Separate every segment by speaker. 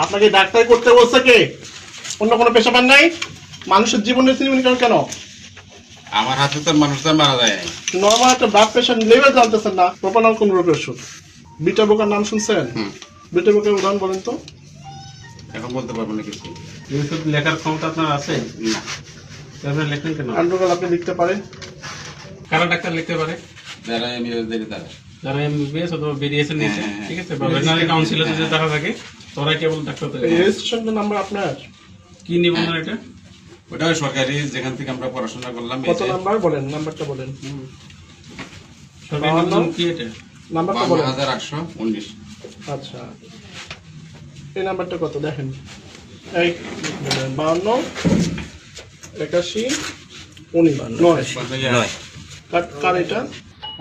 Speaker 1: আপনাকে ডাক্তারি করতে বলছে কে? অন্য কোনো পেশা পান নাই? মানুষের জীবনের চিনি করেন কেন?
Speaker 2: আমার হাতে তো মানুষজন মারা যায়।
Speaker 1: নর্মাল একটা ব্লাড প্রেশার লেভেল জানতেছেন না, প্রোপানল কোন রোগের ওষুধ? বিটা বোকার নাম শুনছেন? বিটা বোকার উদাহরণ বলেন তো।
Speaker 2: এখন বলতে পারবো না কিছু।
Speaker 3: এই ওষুধ লেখার ক্ষমতা আপনার আছে?
Speaker 2: না।
Speaker 3: আপনি লেখেন কেন?
Speaker 1: আন্ড্রোকাল আপনি লিখতে পারেন?
Speaker 3: কারা ডাক্তার লিখতে পারে?
Speaker 2: যারা এমবিবিএস তারা।
Speaker 3: যারা এমবিবিএস অথবা বিডিএস এর নিচে,
Speaker 2: হ্যাঁ,
Speaker 3: ঠিক আছে, বা ভেটেরিনারি কাউন্সিলে যদি তারা থাকে, তোরা কেবল ডাক্তার তৈরি
Speaker 1: এই
Speaker 3: করে।
Speaker 1: রেজিস্ট্রেশন নাম্বার আপনার
Speaker 3: কি নিবন্ধন এটা?
Speaker 2: ওটা ওই সরকারি যেখান থেকে আমরা পড়াশোনা করলাম।
Speaker 1: কত নাম্বার বলেন, নাম্বারটা বলেন।
Speaker 3: সরকারি নিবন্ধন কি এটা?
Speaker 1: নাম্বারটা বলেন।
Speaker 2: 52,819।
Speaker 1: আচ্ছা, এই নাম্বারটা কত দেখেন? এই 52 81 19 কার এটা?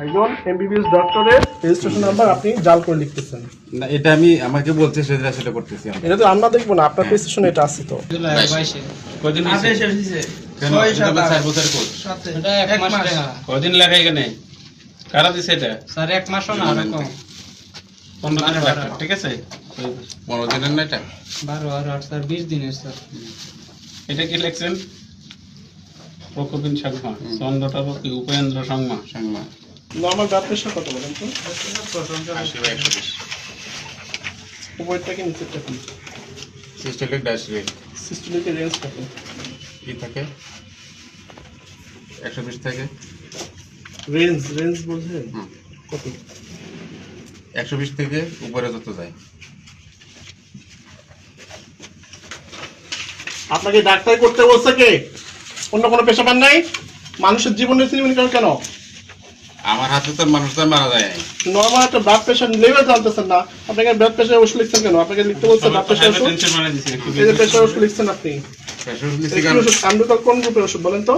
Speaker 1: একজন এমবিবিএস ডক্টরের রেজিস্ট্রেশন নাম্বার আপনি জাল করে লিখতেছেন।
Speaker 2: না, এটা আমি আমাকে বলছে সেটা সেটা করতেছি আমি।
Speaker 1: এটা তো আমরা দেখবো না, আপনার রেজিস্ট্রেশন এটা আছে তো।
Speaker 3: কয়দিন হয়েছে?
Speaker 2: কেন? এটা তো 4 বছরের কোর্স।
Speaker 3: কয়দিন লেখা এখানে? কারা দিছে এটা?
Speaker 4: স্যার 1 মাসও না, আরো কম।
Speaker 3: 15 দিনের ডাক্তার, ঠিক আছে।
Speaker 2: 15 দিনের না এটা?
Speaker 4: 12 আর 8 স্যার 20 দিনের স্যার।
Speaker 3: এটা কি লিখছেন? প্রকোপিন সাংমা, চন্দ্রটারকি Upendra Sangma.
Speaker 2: Sangma.
Speaker 1: Normal blood pressure কত বলেন তো?
Speaker 2: 80/120।
Speaker 1: উপরেরটা কি নিচেরটা কি?
Speaker 2: সিস্টেলিক ডায়াস্ট্রিক
Speaker 1: সিস্টেমিকের রেঞ্জ কত?
Speaker 2: কি থাকে? 120 থেকে
Speaker 1: রেঞ্জ বলছেন কত?
Speaker 2: 120 থেকে উপরে যত যায়।
Speaker 1: আপনাকে ডাক্তারি করতে বলছে কে? অন্য কোনো পেশা পান নাই? মানুষের জীবনের চিনি করেন কেন?
Speaker 2: আমার হাতে তো মানুষজন মারা যায়।
Speaker 1: নর্মাল একটা ব্লাড প্রেশার লেভেল জানতেছেন না, আপনাকে ব্লাড প্রেশার ওষুধ লিখছেন কেন? আপনাকে লিখতে বলছে ব্লাড প্রেশার ওষুধ।
Speaker 3: টেনশন মানে দিছে একটু
Speaker 1: এই যে প্রেশার ওষুধ লিখছেন আপনি,
Speaker 2: প্রেশার
Speaker 1: এই
Speaker 2: লিখছি
Speaker 1: কি
Speaker 2: কারণ
Speaker 1: ওষুধ? আন্ড্রোকাল কোন গ্রুপের ওষুধ বলেন তো?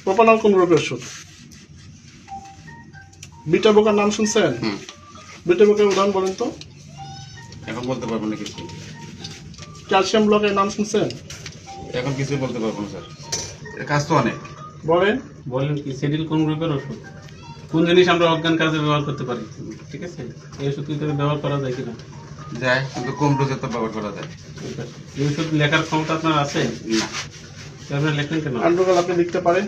Speaker 1: প্রোপানল কোন গ্রুপের ওষুধ? বিটা বোকার নাম শুনছেন? বিটা বোকার উদাহরণ বলেন তো।
Speaker 2: এখন বলতে পারবো না কিছু।
Speaker 1: ক্যালসিয়াম ব্লকের নাম শুনছেন?
Speaker 2: এখন কিছু বলতে পারবো না স্যার, এর কাজ তো অনেক।
Speaker 1: বলেন।
Speaker 3: বলেন কি সেডিল কোন গ্রুপের ওষুধ? কোন জিনিস আমরা অজ্ঞান কাজে ব্যবহার করতে পারি, ঠিক আছে? এই ওষুধ কি করে ব্যবহার করা যায় কিনা?
Speaker 2: যায়, কিন্তু কম ডোজে তো ব্যবহার করা যায়।
Speaker 3: এই ওষুধ লেখার ক্ষমতা আপনার আছে?
Speaker 2: না।
Speaker 3: আপনি লেখেন কেন?
Speaker 1: আন্ড্রোকাল আপনি লিখতে পারেন?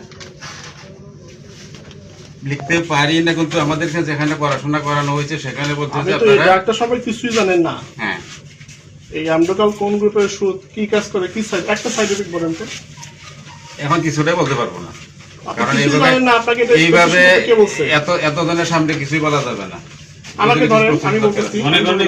Speaker 2: লিখতে পারি না, কিন্তু আমাদেরকে যেখানে পড়াশোনা করানো হয়েছে সেখানে বলতে
Speaker 1: আমি
Speaker 2: যে
Speaker 1: তো এই
Speaker 2: আপনারা।
Speaker 1: ডাক্তার সবাই কিছুই জানেন না।
Speaker 2: হ্যাঁ,
Speaker 1: এই আন্ড্রোকাল কোন গ্রুপের ওষুধ, কি কাজ করে, কি সাইড, একটা সাইড এফেক্ট বলেন তো।
Speaker 2: এখন কিছুটাই বলতে পারবো না,
Speaker 1: আপনি
Speaker 2: কারণ
Speaker 1: কিছুই জানেন না, আপনাকে এটা
Speaker 2: এইভাবে
Speaker 1: কে বলছে?
Speaker 2: এত জনের সামনে কিছুই বলা যাবে না।
Speaker 1: আমাকে ধরেন, আমি বলতেছি।
Speaker 3: মনে করেন